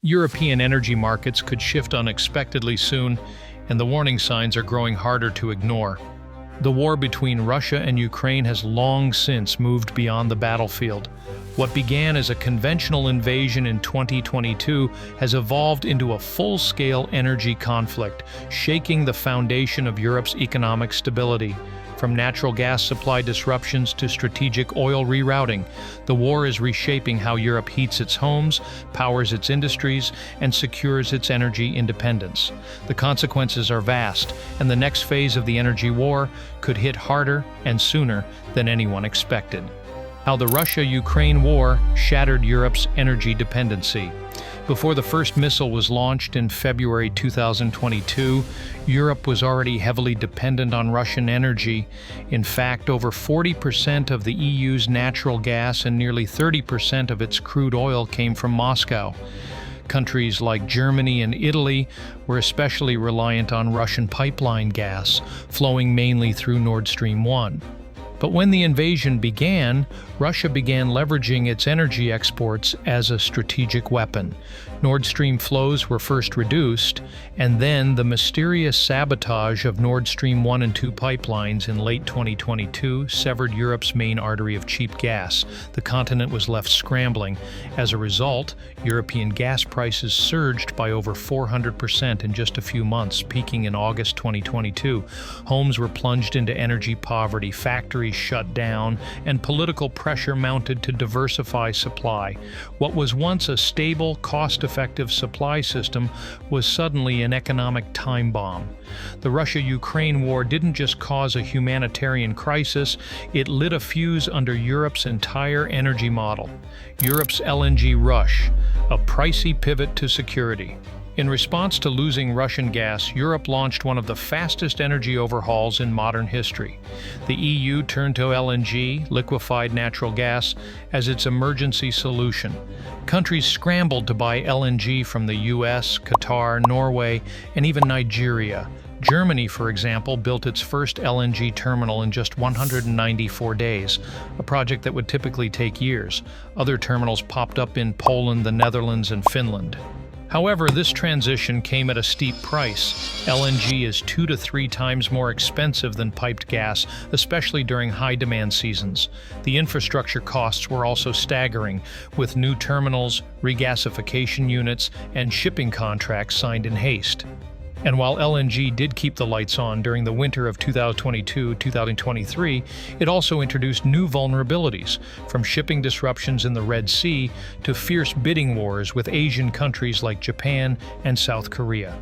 European energy markets could shift unexpectedly soon, and the warning signs are growing harder to ignore. The war between Russia and Ukraine has long since moved beyond the battlefield. What began as a conventional invasion in 2022 has evolved into a full-scale energy conflict, shaking the foundation of Europe's economic stability. From natural gas supply disruptions to strategic oil rerouting, the war is reshaping how Europe heats its homes, powers its industries, and secures its energy independence. The consequences are vast, and the next phase of the energy war could hit harder and sooner than anyone expected. How the Russia-Ukraine war shattered Europe's energy dependency. Before the first missile was launched in February 2022, Europe was already heavily dependent on Russian energy. In fact, over 40% of the EU's natural gas and nearly 30% of its crude oil came from Moscow. Countries like Germany and Italy were especially reliant on Russian pipeline gas, flowing mainly through Nord Stream 1. But when the invasion began, Russia began leveraging its energy exports as a strategic weapon. Nord Stream flows were first reduced, and then the mysterious sabotage of Nord Stream 1 and 2 pipelines in late 2022 severed Europe's main artery of cheap gas. The continent was left scrambling. As a result, European gas prices surged by over 400% in just a few months, peaking in August 2022. Homes were plunged into energy poverty, factories shut down, and political pressure mounted to diversify supply. What was once a stable, cost-effective supply system was suddenly an economic time bomb. The Russia-Ukraine war didn't just cause a humanitarian crisis, it lit a fuse under Europe's entire energy model. Europe's LNG rush, a pricey pivot to security. In response to losing Russian gas, Europe launched one of the fastest energy overhauls in modern history. The EU turned to LNG, liquefied natural gas, as its emergency solution. Countries scrambled to buy LNG from the US, Qatar, Norway, and even Nigeria. Germany, for example, built its first LNG terminal in just 194 days, a project that would typically take years. Other terminals popped up in Poland, the Netherlands, and Finland. However, this transition came at a steep price. LNG is 2 to 3 times more expensive than piped gas, especially during high-demand seasons. The infrastructure costs were also staggering, with new terminals, regasification units, and shipping contracts signed in haste. And while LNG did keep the lights on during the winter of 2022-2023, it also introduced new vulnerabilities, from shipping disruptions in the Red Sea to fierce bidding wars with Asian countries like Japan and South Korea.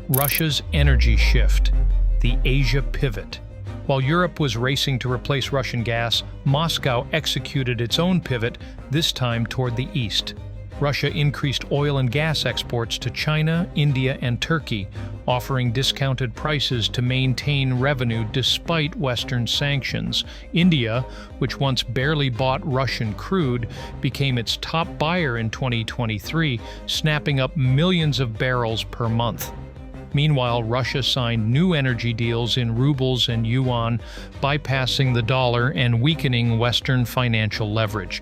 Russia's energy shift, the Asia pivot. While Europe was racing to replace Russian gas, Moscow executed its own pivot, this time toward the east. Russia increased oil and gas exports to China, India, and Turkey, offering discounted prices to maintain revenue despite Western sanctions. India, which once barely bought Russian crude, became its top buyer in 2023, snapping up millions of barrels per month. Meanwhile, Russia signed new energy deals in rubles and yuan, bypassing the dollar and weakening Western financial leverage.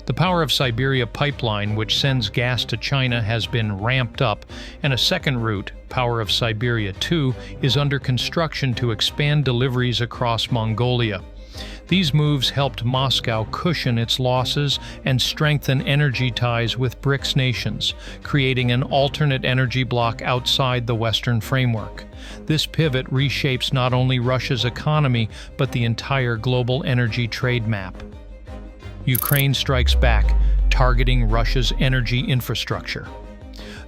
The Power of Siberia pipeline, which sends gas to China, has been ramped up, and a second route, Power of Siberia 2, is under construction to expand deliveries across Mongolia. These moves helped Moscow cushion its losses and strengthen energy ties with BRICS nations, creating an alternate energy bloc outside the Western framework. This pivot reshapes not only Russia's economy, but the entire global energy trade map. Ukraine strikes back, targeting Russia's energy infrastructure.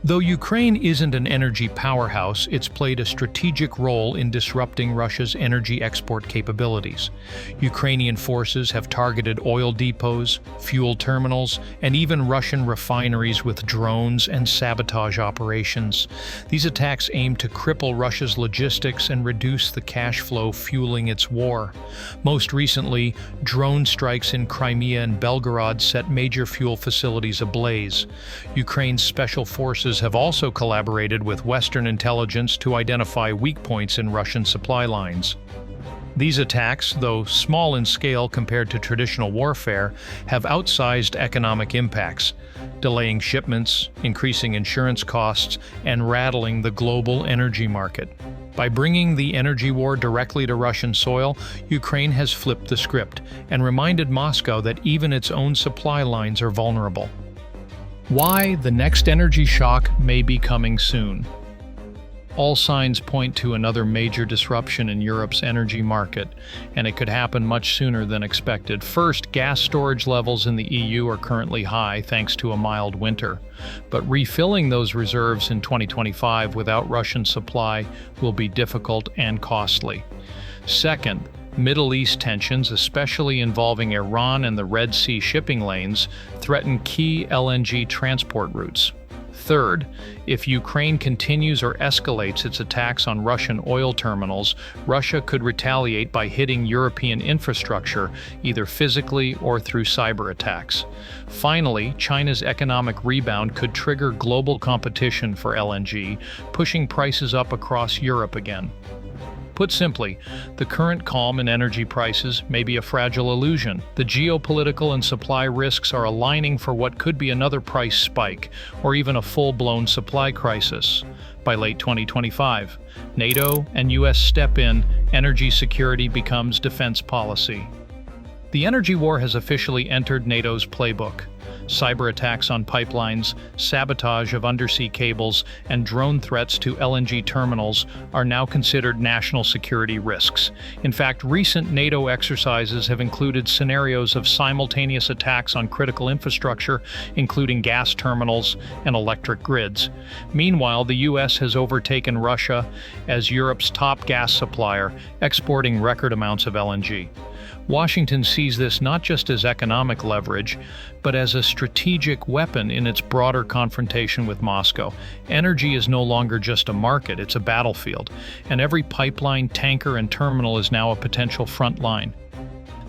Though Ukraine isn't an energy powerhouse, it's played a strategic role in disrupting Russia's energy export capabilities. Ukrainian forces have targeted oil depots, fuel terminals, and even Russian refineries with drones and sabotage operations. These attacks aim to cripple Russia's logistics and reduce the cash flow fueling its war. Most recently, drone strikes in Crimea and Belgorod set major fuel facilities ablaze. Ukraine's special forces have also collaborated with Western intelligence to identify weak points in Russian supply lines. These attacks, though small in scale compared to traditional warfare, have outsized economic impacts, delaying shipments, increasing insurance costs, and rattling the global energy market. By bringing the energy war directly to Russian soil, Ukraine has flipped the script and reminded Moscow that even its own supply lines are vulnerable. Why the next energy shock may be coming soon. All signs point to another major disruption in Europe's energy market, and it could happen much sooner than expected. First, gas storage levels in the EU are currently high thanks to a mild winter, but refilling those reserves in 2025 without Russian supply will be difficult and costly. Second, Middle East tensions, especially involving Iran and the Red Sea shipping lanes, threaten key LNG transport routes. Third, if Ukraine continues or escalates its attacks on Russian oil terminals, Russia could retaliate by hitting European infrastructure, either physically or through cyber attacks. Finally, China's economic rebound could trigger global competition for LNG, pushing prices up across Europe again. Put simply, the current calm in energy prices may be a fragile illusion. The geopolitical and supply risks are aligning for what could be another price spike, or even a full-blown supply crisis. By late 2025, NATO and US step in, energy security becomes defense policy. The energy war has officially entered NATO's playbook. Cyber attacks on pipelines, sabotage of undersea cables, and drone threats to LNG terminals are now considered national security risks. In fact, recent NATO exercises have included scenarios of simultaneous attacks on critical infrastructure, including gas terminals and electric grids. Meanwhile, the US has overtaken Russia as Europe's top gas supplier, exporting record amounts of LNG. Washington sees this not just as economic leverage, but as a strategic weapon in its broader confrontation with Moscow. Energy is no longer just a market, it's a battlefield, and every pipeline, tanker, and terminal is now a potential front line.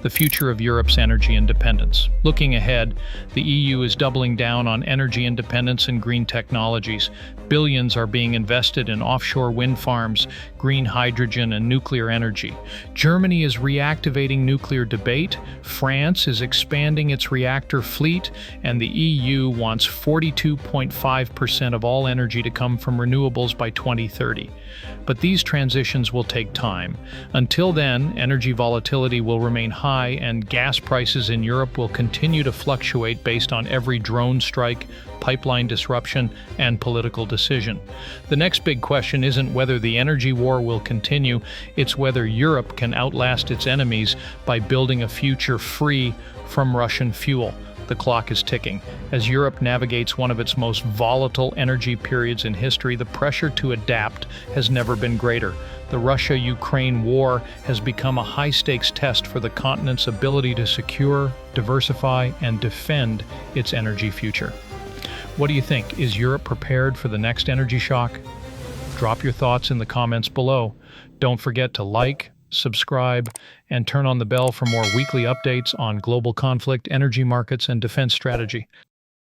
The future of Europe's energy independence. Looking ahead, the EU is doubling down on energy independence and green technologies. Billions are being invested in offshore wind farms, green hydrogen, and nuclear energy. Germany is reactivating nuclear debate, France is expanding its reactor fleet, and the EU wants 42.5% of all energy to come from renewables by 2030. But these transitions will take time. Until then, energy volatility will remain high, and gas prices in Europe will continue to fluctuate based on every drone strike, pipeline disruption, and political decision. The next big question isn't whether the energy war will continue, it's whether Europe can outlast its enemies by building a future free from Russian fuel. The clock is ticking. As Europe navigates one of its most volatile energy periods in history, the pressure to adapt has never been greater. The Russia-Ukraine war has become a high-stakes test for the continent's ability to secure, diversify, and defend its energy future. What do you think? Is Europe prepared for the next energy shock? Drop your thoughts in the comments below. Don't forget to like, subscribe, and turn on the bell for more weekly updates on global conflict, energy markets, and defense strategy.